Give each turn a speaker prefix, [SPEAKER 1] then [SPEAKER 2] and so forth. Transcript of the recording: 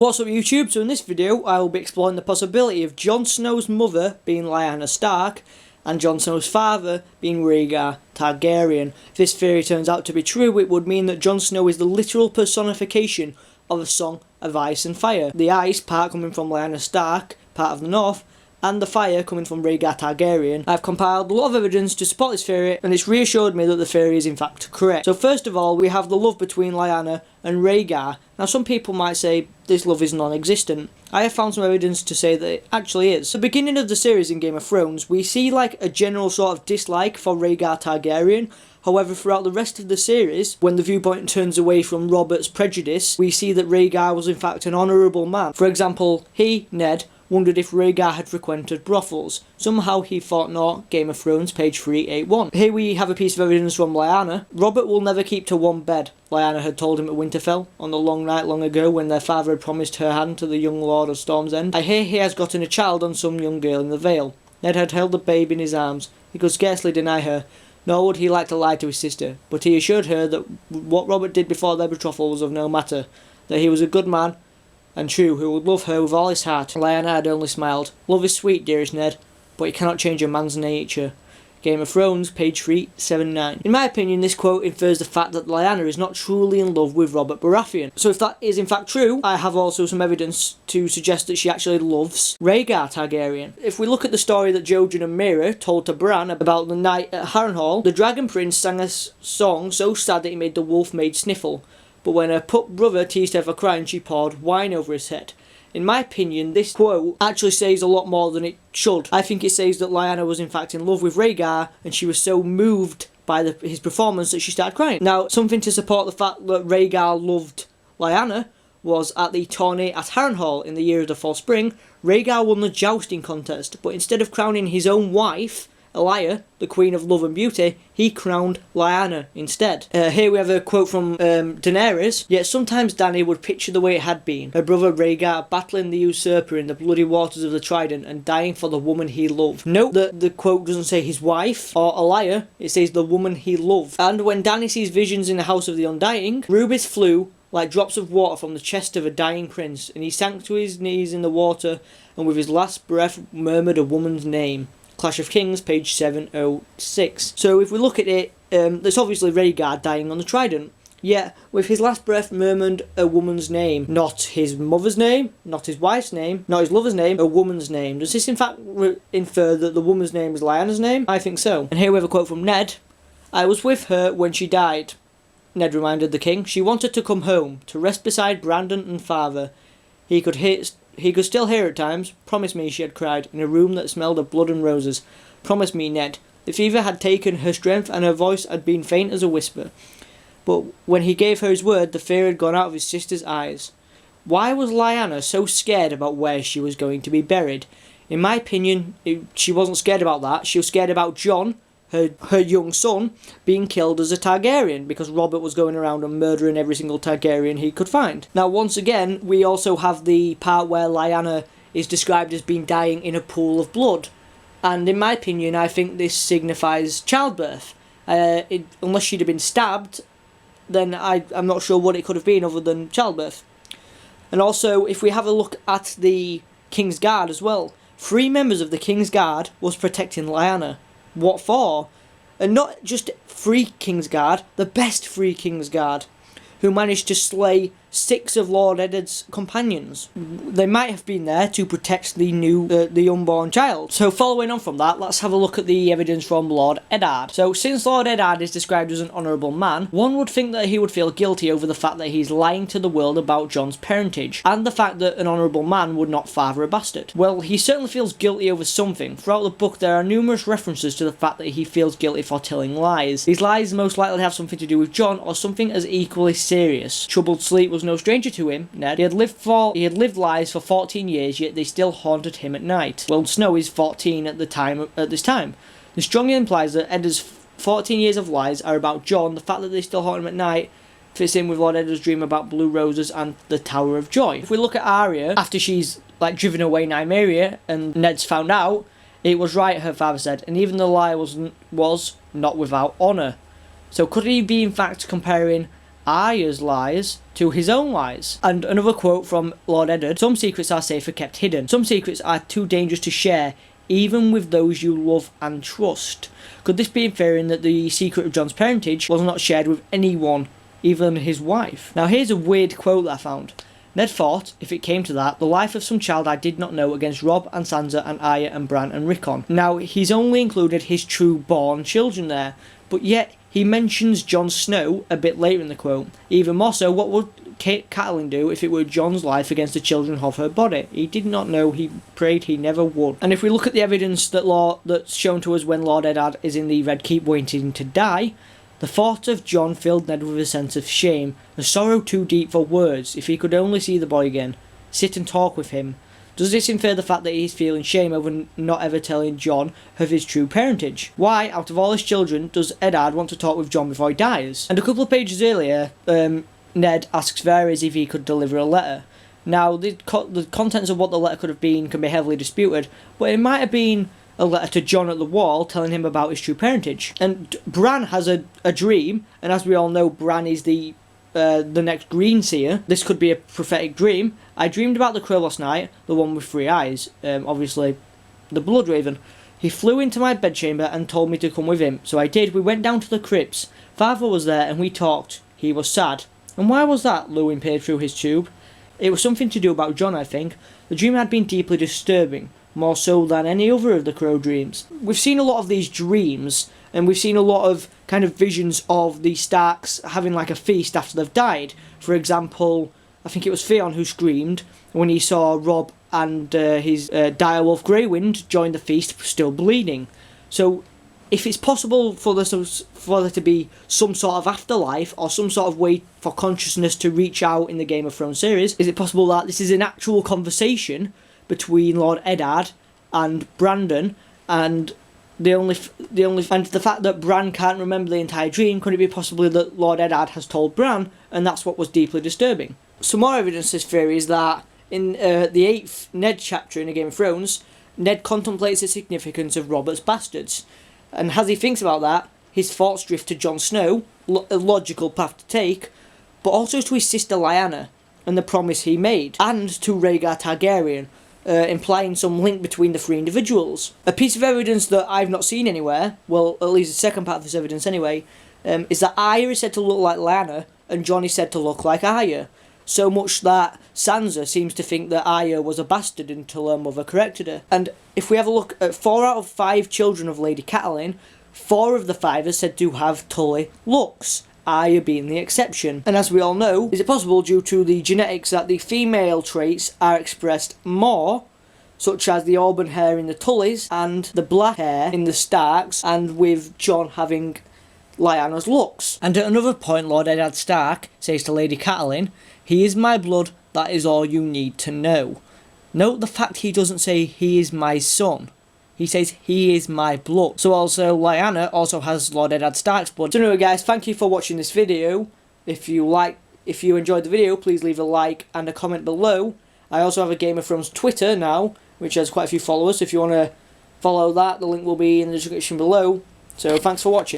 [SPEAKER 1] What's up YouTube? So in this video I will be exploring the possibility of Jon Snow's mother being Lyanna Stark and Jon Snow's father being Rhaegar Targaryen. If this theory turns out to be true, it would mean that Jon Snow is the literal personification of a song of ice and fire. The ice part coming from Lyanna Stark, part of the north, and the fire coming from Rhaegar Targaryen. I've compiled a lot of evidence to support this theory, and it's reassured me that the theory is in fact correct. So first of all, we have the love between Lyanna and Rhaegar. Now some people might say this love is non-existent. I have found some evidence to say that it actually is. At the beginning of the series in Game of Thrones, we see like a general sort of dislike for Rhaegar Targaryen. However, throughout the rest of the series, when the viewpoint turns away from Robert's prejudice, we see that Rhaegar was in fact an honourable man. For example, he, Ned, wondered if Rhaegar had frequented brothels. Somehow he thought not. Game of Thrones, page 381. Here we have a piece of evidence from Lyanna. Robert will never keep to one bed, Lyanna had told him at Winterfell on the long night long ago when their father had promised her hand to the young lord of Storm's End. I hear he has gotten a child on some young girl in the Vale. Ned had held the babe in his arms. He could scarcely deny her, nor would he like to lie to his sister, but he assured her that what Robert did before their betrothal was of no matter, that he was a good man and true, who would love her with all his heart. Lyanna had only smiled. Love is sweet, dearest Ned, but it cannot change a man's nature. Game of Thrones, page 379. In my opinion, this quote infers the fact that Lyanna is not truly in love with Robert Baratheon. So if that is in fact true, I have also some evidence to suggest that she actually loves Rhaegar Targaryen. If we look at the story that Jojen and Meera told to Bran about the night at Harrenhal, the Dragon Prince sang a song so sad that it made the wolf maid sniffle. But when her pup brother teased her for crying, she poured wine over his head. In my opinion, this quote actually says a lot more than it should. I think it says that Lyanna was in fact in love with Rhaegar, and she was so moved by his performance that she started crying. Now, something to support the fact that Rhaegar loved Lyanna was at the tourney at Harrenhal in the year of the Fall Spring. Rhaegar won the jousting contest, but instead of crowning his own wife, Elia, the Queen of Love and Beauty, he crowned Lyanna instead. Here we have a quote from Daenerys. Yet sometimes Dany would picture the way it had been. Her brother Rhaegar battling the usurper in the bloody waters of the Trident and dying for the woman he loved. Note that the quote doesn't say his wife or Elia, it says the woman he loved. And when Dany sees visions in the House of the Undying, rubies flew like drops of water from the chest of a dying prince, and he sank to his knees in the water and with his last breath murmured a woman's name. Clash of Kings, page 706. So if we look at it, there's obviously Rhaegar dying on the Trident. Yet, with his last breath murmured a woman's name. Not his mother's name, not his wife's name, not his lover's name, a woman's name. Does this in fact infer that the woman's name is Lyanna's name? I think so. And here we have a quote from Ned. I was with her when she died, Ned reminded the king. She wanted to come home, to rest beside Brandon and father. He could still hear at times. Promise me, she had cried, in a room that smelled of blood and roses. Promise me, Ned. The fever had taken her strength and her voice had been faint as a whisper. But when he gave her his word, the fear had gone out of his sister's eyes. Why was Lyanna so scared about where she was going to be buried? In my opinion, she wasn't scared about that. She was scared about Jon, her young son, being killed as a Targaryen because Robert was going around and murdering every single Targaryen he could find. Now, once again, we also have the part where Lyanna is described as being dying in a pool of blood. And in my opinion, I think this signifies childbirth. Unless she'd have been stabbed, then I'm not sure what it could have been other than childbirth. And also, if we have a look at the King's Guard as well, 3 members of the King's Guard was protecting Lyanna. What for? And not just 3 King's Guard, the best 3 King's Guard, who managed to slay 6 of Lord Eddard's companions. They might have been there to protect the unborn child. So following on from that, let's have a look at the evidence from Lord Eddard. So since Lord Eddard is described as an honourable man, one would think that he would feel guilty over the fact that he's lying to the world about Jon's parentage, and the fact that an honourable man would not father a bastard. Well, he certainly feels guilty over something. Throughout the book there are numerous references to the fact that he feels guilty for telling lies. These lies most likely have something to do with Jon or something as equally serious. Troubled sleep was no stranger to him, Ned. He had lived lies for 14 years, yet they still haunted him at night. Well, Snow is 14 at this time. This strongly implies that Eddard's 14 years of lies are about Jon. The fact that they still haunt him at night fits in with Lord Eddard's dream about blue roses and the Tower of Joy. If we look at Arya, after she's driven away Nymeria and Ned's found out, it was right, her father said, and even the lie was not without honour. So could he be in fact comparing Arya's lies to his own lies. And another quote from Lord Eddard: "Some secrets are safer kept hidden. Some secrets are too dangerous to share, even with those you love and trust." Could this be inferring that the secret of Jon's parentage was not shared with anyone, even his wife? Now here's a weird quote that I found. Ned fought, if it came to that, the life of some child I did not know against Robb and Sansa and Arya and Bran and Rickon. Now he's only included his true born children there, but yet he mentions Jon Snow a bit later in the quote. Even more so, what would Catelyn do if it were Jon's life against the children of her body? He did not know, he prayed he never would. And if we look at the evidence that's shown to us when Lord Eddard is in the Red Keep waiting to die, the thought of Jon filled Ned with a sense of shame, a sorrow too deep for words. If he could only see the boy again, sit and talk with him. Does this infer the fact that he's feeling shame over not ever telling Jon of his true parentage? Why, out of all his children, does Eddard want to talk with Jon before he dies? And a couple of pages earlier, Ned asks Varys if he could deliver a letter. Now, the contents of what the letter could have been can be heavily disputed, but it might have been a letter to Jon at the Wall telling him about his true parentage. And Bran has a dream, and as we all know, Bran is the next Green Seer. This could be a prophetic dream. I dreamed about the crow last night, the one with 3 eyes, obviously the Blood Raven. He flew into my bedchamber and told me to come with him, so I did. We went down to the crypts. Father was there and we talked. He was sad. And why was that? Lewin peered through his tube. It was something to do about Jon, I think. The dream had been deeply disturbing, more so than any other of the crow dreams. We've seen a lot of these dreams, and we've seen a lot of kind of visions of the Starks having like a feast after they've died. For example, I think it was Theon who screamed when he saw Robb and his direwolf Greywind join the feast still bleeding. So if it's possible for there to be some sort of afterlife or some sort of way for consciousness to reach out in the Game of Thrones series, is it possible that this is an actual conversation between Lord Eddard and Brandon, and and the fact that Bran can't remember the entire dream? Could it be possibly that Lord Eddard has told Bran, and that's what was deeply disturbing? Some more evidence to this theory is that in the 8th Ned chapter in the Game of Thrones, Ned contemplates the significance of Robert's bastards, and as he thinks about that, his thoughts drift to Jon Snow, a logical path to take, but also to his sister Lyanna and the promise he made, and to Rhaegar Targaryen, implying some link between the 3 individuals. A piece of evidence that I've not seen anywhere, well, at least the second part of this evidence anyway, is that Arya is said to look like Lyanna and Jon is said to look like Arya. So much that Sansa seems to think that Arya was a bastard until her mother corrected her. And if we have a look at 4 out of 5 children of Lady Catelyn, 4 of the 5 are said to have Tully looks, Arya being the exception. And as we all know, is it possible due to the genetics that the female traits are expressed more, such as the auburn hair in the Tullys and the black hair in the Starks, and with Jon having Lyanna's looks? And at another point, Lord Eddard Stark says to Lady Catelyn, "He is my blood, that is all you need to know." Note the fact he doesn't say he is my son. He says he is my blood. So also Lyanna also has Lord Eddard Stark's blood. So anyway guys, thank you for watching this video. If you enjoyed the video, please leave a like and a comment below. I also have a Game of Thrones Twitter now, which has quite a few followers. If you want to follow that, the link will be in the description below. So thanks for watching.